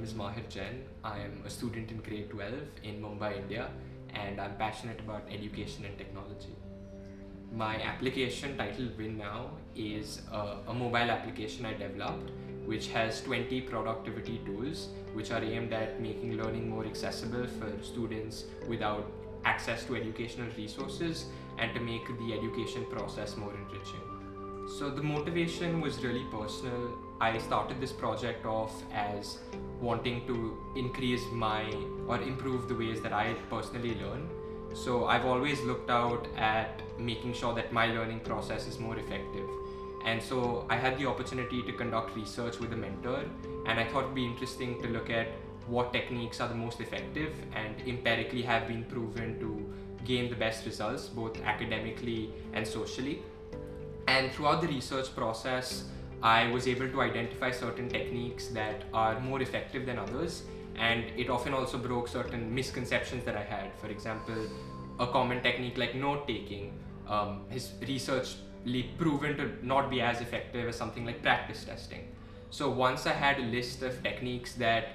is Maahir Jain. I am a student in grade 12 in Mumbai, India, and I'm passionate about education and technology. My application titled Win Now is a mobile application I developed which has 20 productivity tools which are aimed at making learning more accessible for students without access to educational resources and to make the education process more enriching. So the motivation was really personal. I started this project off as wanting to increase or improve the ways that I personally learn. So I've always looked out at making sure that my learning process is more effective. And so I had the opportunity to conduct research with a mentor, and I thought it'd be interesting to look at what techniques are the most effective and empirically have been proven to gain the best results, both academically and socially. And throughout the research process, I was able to identify certain techniques that are more effective than others, and it often also broke certain misconceptions that I had. For example, a common technique like note-taking is researchly proven to not be as effective as something like practice testing. So once I had a list of techniques that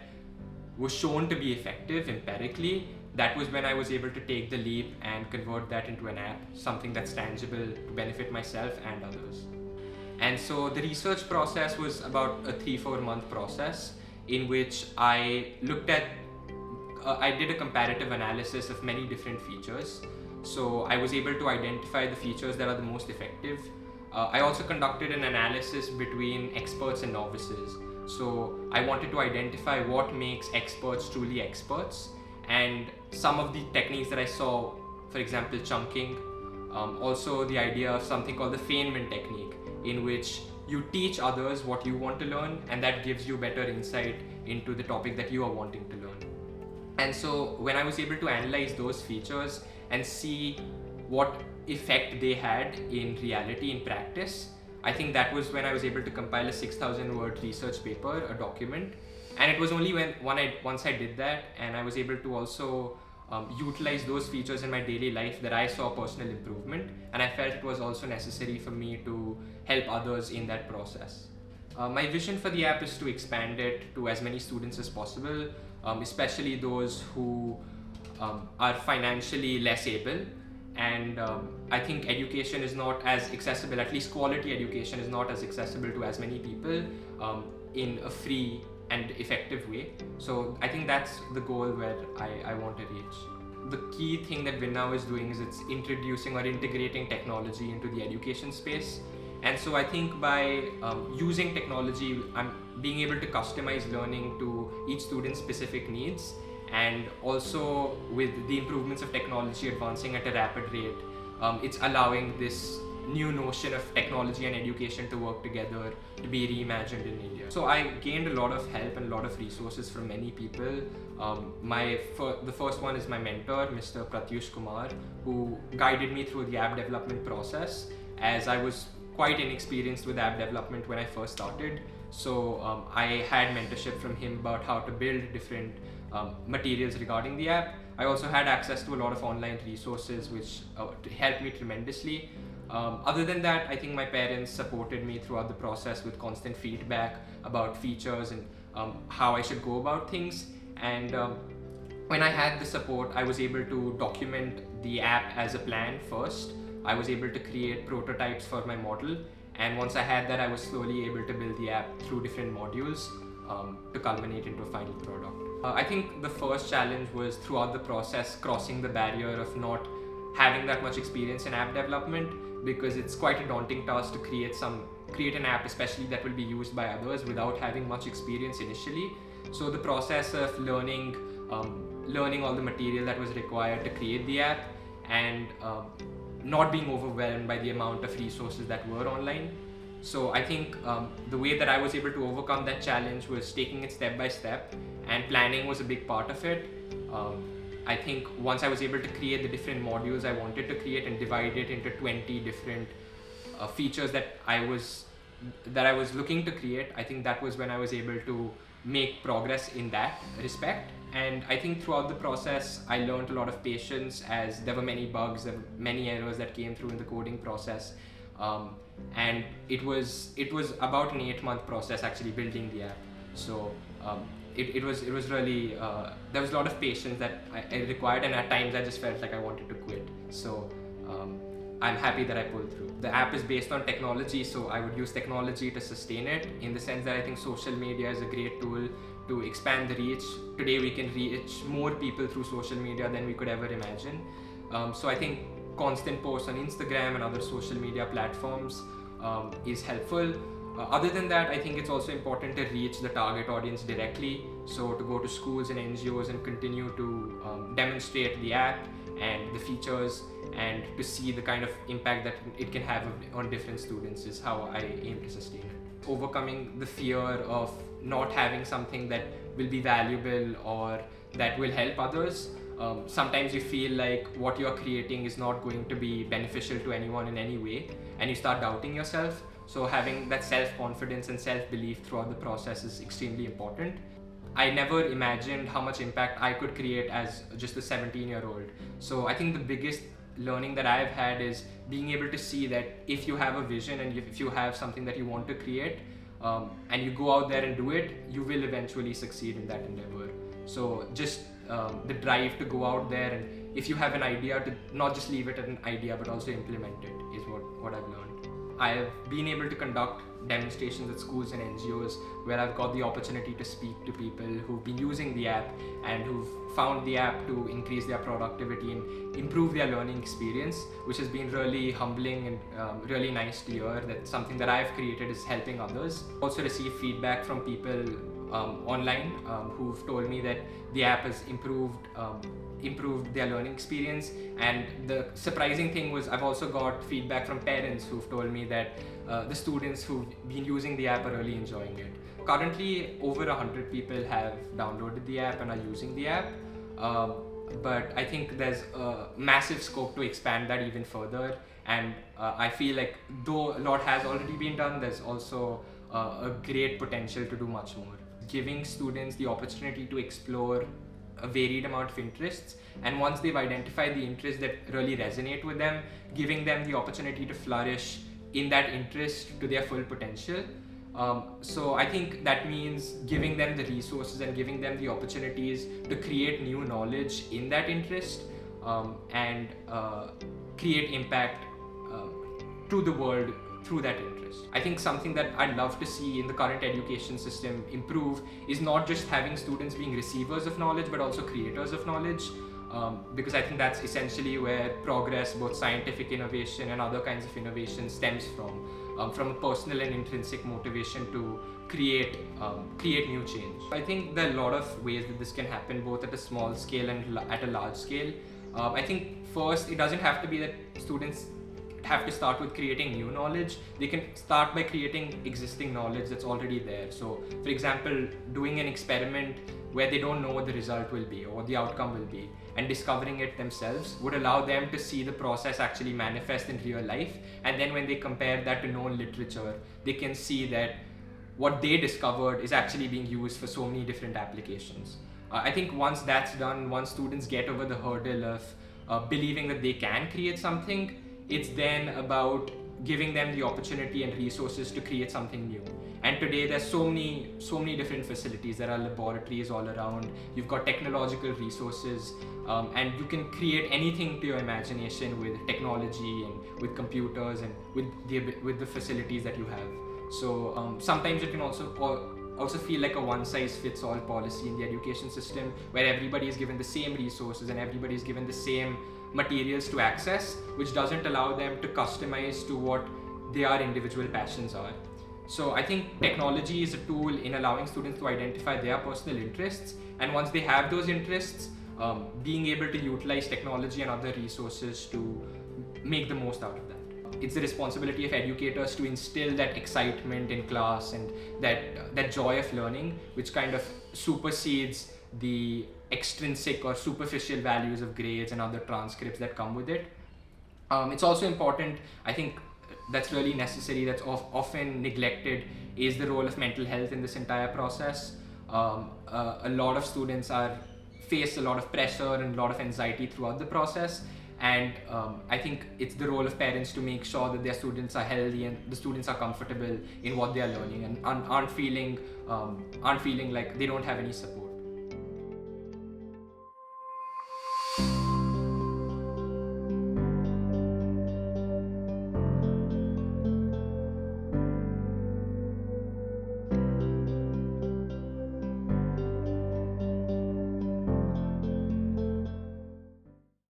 was shown to be effective empirically, that was when I was able to take the leap and convert that into an app, something that's tangible to benefit myself and others. And so the research process was about a 3-4 month process in which I looked at, I did a comparative analysis of many different features. So I was able to identify the features that are the most effective. I also conducted an analysis between experts and novices. So I wanted to identify what makes experts truly experts, and some of the techniques that I saw, for example, chunking, also the idea of something called the Feynman technique, in which you teach others what you want to learn, and that gives you better insight into the topic that you are wanting to learn. And so when I was able to analyze those features and see what effect they had in reality, in practice, I think that was when I was able to compile a 6,000 word research paper, a document. And it was only once I did that and I was able to also utilize those features in my daily life that I saw personal improvement, and I felt it was also necessary for me to help others in that process. My vision for the app is to expand it to as many students as possible, especially those who are financially less able. And I think education is not as accessible, at least quality education is not as accessible to as many people in a free and effective way. So I think that's the goal where I want to reach. The key thing that WinNow is doing is it's introducing or integrating technology into the education space. And so I think by using technology, I'm being able to customize learning to each student's specific needs. And also with the improvements of technology advancing at a rapid rate, it's allowing this new notion of technology and education to work together, to be reimagined in India. So I gained a lot of help and a lot of resources from many people. The first one is my mentor, Mr. Kumar, who guided me through the app development process, as I was quite inexperienced with app development when I first started. So I had mentorship from him about how to build different materials regarding the app. I also had access to a lot of online resources which helped me tremendously. Other than that, I think my parents supported me throughout the process with constant feedback about features and how I should go about things. And when I had the support, I was able to document the app as a plan first. I was able to create prototypes for my model. And once I had that, I was slowly able to build the app through different modules to culminate into a final product. I think the first challenge was throughout the process crossing the barrier of not having that much experience in app development, because it's quite a daunting task to create an app, especially that will be used by others, without having much experience initially. So the process of learning all the material that was required to create the app, and not being overwhelmed by the amount of resources that were online. So I think the way that I was able to overcome that challenge was taking it step by step, and planning was a big part of it. I think once I was able to create the different modules I wanted to create and divide it into 20 different features that I was looking to create, I think that was when I was able to make progress in that respect. And I think throughout the process, I learned a lot of patience, as there were many bugs, there were many errors that came through in the coding process. And it was about an 8-month process actually building the app. So it was really there was a lot of patience that I required, and at times I just felt like I wanted to quit. So I'm happy that I pulled through. The app is based on technology, so I would use technology to sustain it, in the sense that I think social media is a great tool to expand the reach. Today we can reach more people through social media than we could ever imagine. So I think constant posts on Instagram and other social media platforms is helpful. Other than that, I think it's also important to reach the target audience directly. So to go to schools and NGOs and continue to demonstrate the app and the features, and to see the kind of impact that it can have on different students is how I aim to sustain it. Overcoming the fear of not having something that will be valuable or that will help others. Sometimes you feel like what you're creating is not going to be beneficial to anyone in any way, and you start doubting yourself. So having that self-confidence and self-belief throughout the process is extremely important. I never imagined how much impact I could create as just a 17-year-old. So I think the biggest learning that I've had is being able to see that if you have a vision and if you have something that you want to create, and you go out there and do it, you will eventually succeed in that endeavor. So just the drive to go out there, and if you have an idea, to not just leave it at an idea but also implement it, is what I've learned. I have been able to conduct demonstrations at schools and NGOs where I've got the opportunity to speak to people who've been using the app and who've found the app to increase their productivity and improve their learning experience, which has been really humbling and really nice to hear that something that I've created is helping others. Also receive feedback from people online who've told me that the app has improved their learning experience. And the surprising thing was I've also got feedback from parents who've told me that the students who've been using the app are really enjoying it. Currently, over 100 people have downloaded the app and are using the app. But I think there's a massive scope to expand that even further. And I feel like though a lot has already been done, there's also a great potential to do much more. Giving students the opportunity to explore a varied amount of interests, and once they've identified the interests that really resonate with them, giving them the opportunity to flourish in that interest to their full potential. So I think that means giving them the resources and giving them the opportunities to create new knowledge in that interest, and create impact to the world through that interest. I think something that I'd love to see in the current education system improve is not just having students being receivers of knowledge, but also creators of knowledge. Because I think that's essentially where progress, both scientific innovation and other kinds of innovation, stems from a personal and intrinsic motivation to create new change. I think there are a lot of ways that this can happen, both at a small scale and at a large scale. I think first, it doesn't have to be that students have to start with creating new knowledge. They can start by creating existing knowledge that's already there. So, for example, doing an experiment where they don't know what the result will be or what the outcome will be, and discovering it themselves would allow them to see the process actually manifest in real life. And then when they compare that to known literature, they can see that what they discovered is actually being used for so many different applications. I think once that's done, once students get over the hurdle of believing that they can create something, it's then about giving them the opportunity and resources to create something new. And today there's so many different facilities. There are laboratories all around. You've got technological resources, and you can create anything to your imagination with technology and with computers and with the facilities that you have. So sometimes it can also feel like a one-size-fits-all policy in the education system, where everybody is given the same resources and everybody is given the same materials to access, which doesn't allow them to customize to what their individual passions are. So I think technology is a tool in allowing students to identify their personal interests, and once they have those interests, being able to utilize technology and other resources to make the most out of that. It's the responsibility of educators to instill that excitement in class and that joy of learning, which kind of supersedes the extrinsic or superficial values of grades and other transcripts that come with it. It's also important, I think that's really necessary, that's often neglected, is the role of mental health in this entire process. A lot of students face a lot of pressure and a lot of anxiety throughout the process, And I think it's the role of parents to make sure that their students are healthy and the students are comfortable in what they are learning and aren't feeling like they don't have any support.